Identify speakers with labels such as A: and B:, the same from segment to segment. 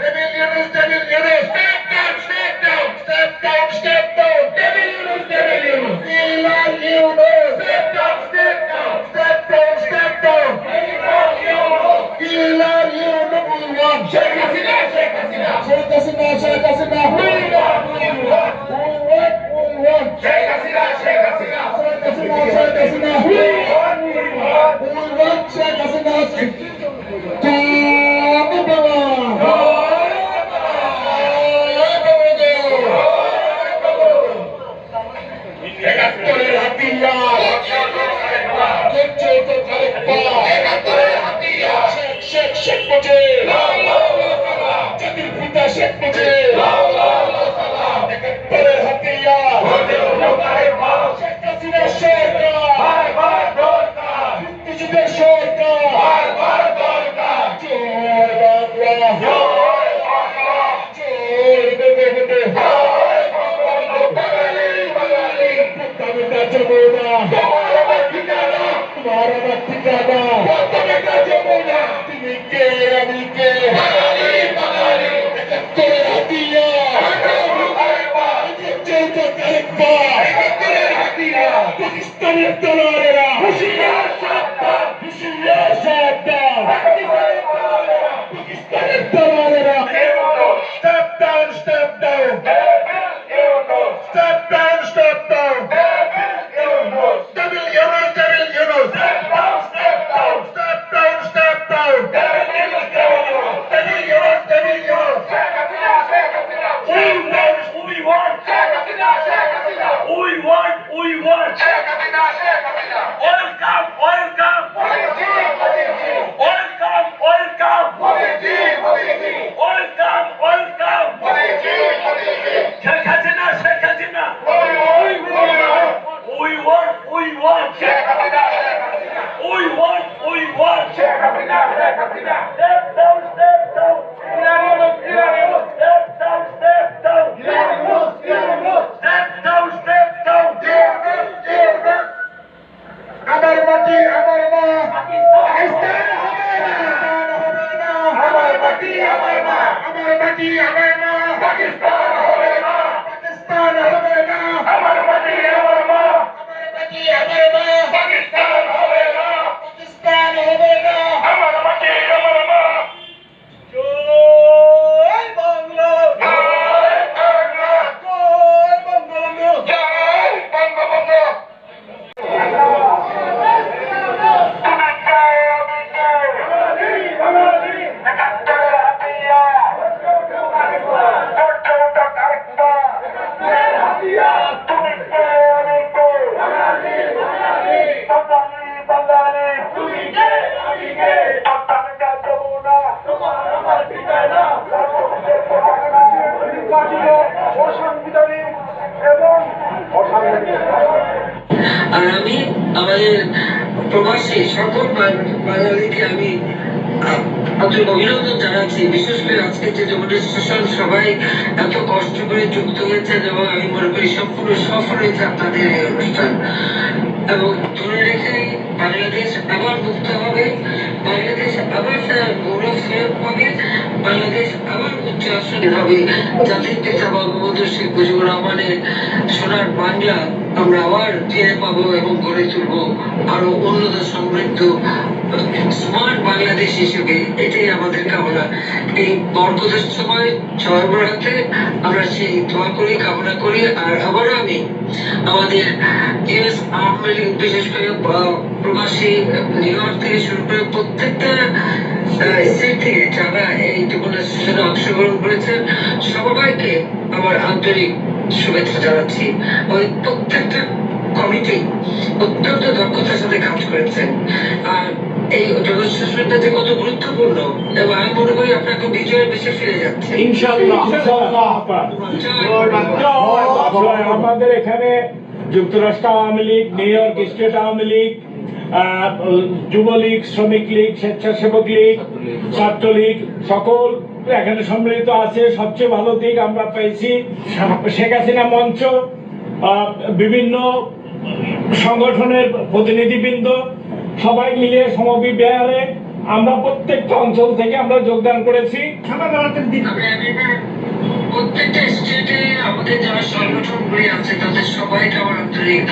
A: Devil Yunus, Devil Yunus. Step down, step down, step down, step down. Devil Yunus, Devil Yunus. Elon Yunus. Step down, step down, step down, step down. Elon Yunus. Elon Yunus. We want Sheikh Hasina, Sheikh Hasina. Sheikh Hasina, Sheikh Hasina. We want, we want. We want Sheikh Hasina, Sheikh Hasina. Sheikh Hasina, Sheikh Hasina. We want, we want. We want Sheikh Hasina. একাত্তরের হাতিয়ার একাত্তরের হাতিয়ার শেখ শেখ মুজিব জাতির পিতা শেখ মুজিব একাত্তরের হাতিয়ার শেখ হাসিনা সরকার মুক্তিযুদ্ধের সরকার জয় বাংলা জয় বঙ্গবন্ধু যমুনা তোমার ঠিকানা যমুনা তুমি কে আমি কে একাত্তরের হাতিয়ার পাকিস্তানের তলোয়ারেরা হুঁশিয়ার সাবধান হুঁশিয়ার সাবধান পাকিস্তানের তলোয়ারেরা step down, step down, step down, step down. Devil Yunus, Devil Yunus. Step down, step down, step down, step down. Devil Yunus, Devil Yunus. Devil Yunus, Devil Yunus. Sheikh Hasina, Sheikh Hasina. We want Sheikh Hasina, Sheikh Hasina. We want Sheikh Hasina, Sheikh Hasina. Welcome, welcome. Welcome, welcome. Welcome, welcome. Sheikh Hasina, Sheikh Hasina. We want Sheikh Hasina, Sheikh Hasina. We want Sheikh Hasina, Sheikh Hasina. Step down, step down. Elon Yunus, Elon Yunus. Step down, step down. Elon Yunus, Elon Yunus. Step down, step down. Yunus, Yunus. আমার মাটি আমার মা পাকিস্তান হবে না আমার মাটি আমার মা আমার মাটি আমার মা পাকিস্তান হবে না পাকিস্তান হবে না আমার মাটি আমার মা আমার মাটি আমার মা পাকিস্তান হবে না পাকিস্তান হবে না আমার মাটি আমার মা জয় বাংলা জয় বাংলা জয় বঙ্গবন্ধু জয় বঙ্গবন্ধু
B: আর আমি আমাদের প্রবাসী সকল বাঙালিকে আমি আন্তরিক অভিনন্দন জানাচ্ছি। বিশেষ করে আজকে যে ডেমনস্ট্রেশন সবাই এত কষ্ট করে যুক্ত হয়েছেন এবং আমি মনে করি সম্পূর্ণ সফল হয়েছে আপনাদের এই অনুষ্ঠান এবং ধরে রেখে বাংলাদেশ আবার মুক্ত হবে, বাংলাদেশ আবার তার গৌরব ফেরত পাবে, বাংলাদেশ আবার উচ্চ আসনে হবে। জাতির পিতা বঙ্গবন্ধু শেখ মুজিবুর রহমানের সোনার বাংলা আমরা আবার ফিরে পাবো এবং গড়ে তুলবো আরো উন্নত সমৃদ্ধ স্মার্ট বাংলাদেশ হিসেবে। এটাই আমাদের কামনা। এই বরকতের সময় সরবরাহতে আমরা সেই দোয়া করি, কামনা করি। আর আবারও আমি আমাদের ইউএস আওয়ামী লীগ বিশেষ করে প্রবাসী নিউ ইয়র্ক থেকে শুরু করে প্রত্যেকটা স্টেট থেকে যারা এই ডেমনস্ট্রেশনে অংশগ্রহণ করেছেন সবাইকে আমার আন্তরিক শুভেচ্ছা জানাচ্ছি। ওই প্রত্যেকটা কমিটি অত্যন্ত দক্ষতার সাথে কাজ করেছেন। আর এই ডেমনস্ট্রেশনটা যে কত গুরুত্বপূর্ণ এবং আমি মনে করি আপনাকে বিজয়ের বেশে ফিরে যাচ্ছে
C: ইনশাআল্লাহ। আমাদের এখানে যুক্তরাষ্ট্র Awami League, new York state Awami League, Jubo League, শ্রমিক লীগ, স্বেচ্ছাসেবক লীগ, ছাত্রলীগ সকল এখানে সম্মিলিত আছে। সবচেয়ে ভালো দিক আমরা পেয়েছি শেখ হাসিনা মঞ্চ, বিভিন্ন সংগঠনের প্রতিনিধিবৃন্দ সবাই মিলে সমবিব্যাহারে আমরা প্রত্যেকটা অঞ্চল থেকে আমরা যোগদান করেছি।
B: প্রত্যেকটা স্টেটে আমাদের যারা সংগঠনগুলি আছে তাদের সবাইকে আমার আন্তরিক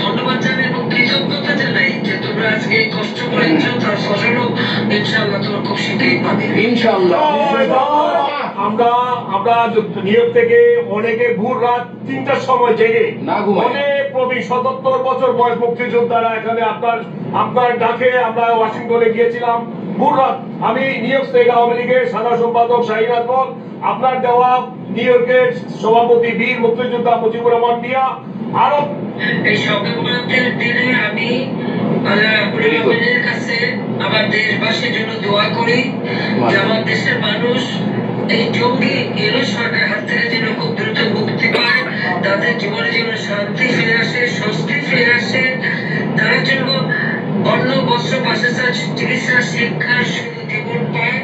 B: ধন্যবাদ জানাই এবং কৃতজ্ঞতা জানাই যে তোমরা আজকে এই কষ্ট করেছো, তার ফসলও ইনশাআল্লাহ তোমরা খুব শীঘ্রই পাবে।
A: আমরা নিউ ইয়র্ক থেকে অনেকে ভোর রাত 3টার সময় জেগে অনেক প্রবীণ 77 বছর বয়স মুক্তিযোদ্ধারা এখানে আপনার ডাকে আমরা ওয়াশিংটনে গিয়েছিলাম ভোর রাত। আমি নিউ ইয়র্ক স্টেট আওয়ামী লীগের সাধারণ সম্পাদক শাহিন আকবর, আপনার দেওয়া নিউ ইয়র্কের সভাপতি বীর মুক্তিযোদ্ধা মুজিবুর রহমান মিয়া, আরো
B: এই সকালের দিনে আমি আপনাদের কাছে আমার দেশবাসীর জন্য দোয়া করি যে আমার দেশের মানুষ এই জঙ্গি ইউনূস সরকারের হাত থেকে যেন খুব দ্রুত মুক্তি পায়, তাদের জীবনে যেন শান্তি ফিরে আসে, স্বস্তি ফিরে আসে, তারা যেন অন্য বস্ত্র বাসস্থান চিকিৎসা শিক্ষার জীবন পায়।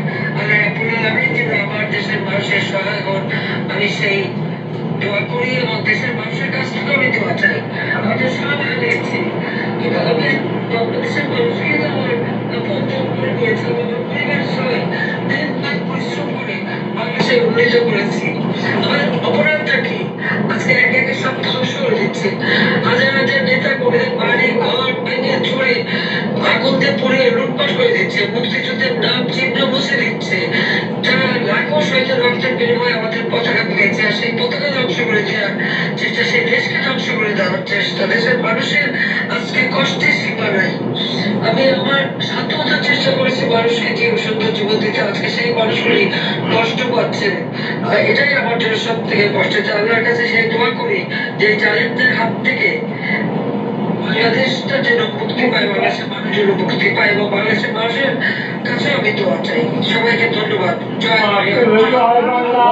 B: আমি যেন আমার দেশের মানুষের সহায় হন, আমি সেই দোয়া করি এবং দেশের মানুষের কাছ থেকে আমি দোয়া চাই। আমাদের সব হারিয়েছি, কিন্তু আমি বাংলাদেশের মানুষকে আমার পঞ্চম করে দিয়েছি, আমার পরিবার সবাই দিন রাত পরিশ্রম করে বাংলাদেশে উন্নীত করেছি। আমার অপরাধটা কি? আজকে একে একে সব ধ্বংস করে দিচ্ছে। হাজার হাজার নেতা করে বাড়ি ঘর ভেঙে চড়ে আগুন দিয়ে পুড়িয়ে লুটপাট করে দিচ্ছে, মুক্তিযুদ্ধের নাম চিহ্ন মুছে দিচ্ছে। যারা লাখো শহীদের রক্তের বিনিময়ে আমাদের পতাকা পেয়েছে, আর সেই পতাকা ধ্বংস করে দেওয়ার চেষ্টা, সেই দেশকে ধ্বংস করে দেওয়ার চেষ্টা, দেশের মানুষের আজকে কষ্টের সীমা নাই। আমি আমার সাধ্যমতো চেষ্টা করেছি মানুষকে যে সুন্দর জীবন দিতে, আজকে সেই মানুষগুলি কষ্ট পাচ্ছে। এটাই আমার জন্য সব থেকে কষ্টের। আল্লাহর কাছে সেই দোয়া করি যে জালিমদের হাত থেকে বাংলাদেশটা যেন মুক্তি পায়, বাংলাদেশের মানুষ যেন মুক্তি পায় এবং বাংলাদেশের মানুষের কাছে আমি দোয়া চাই। সবাইকে ধন্যবাদ। জয় বাংলা।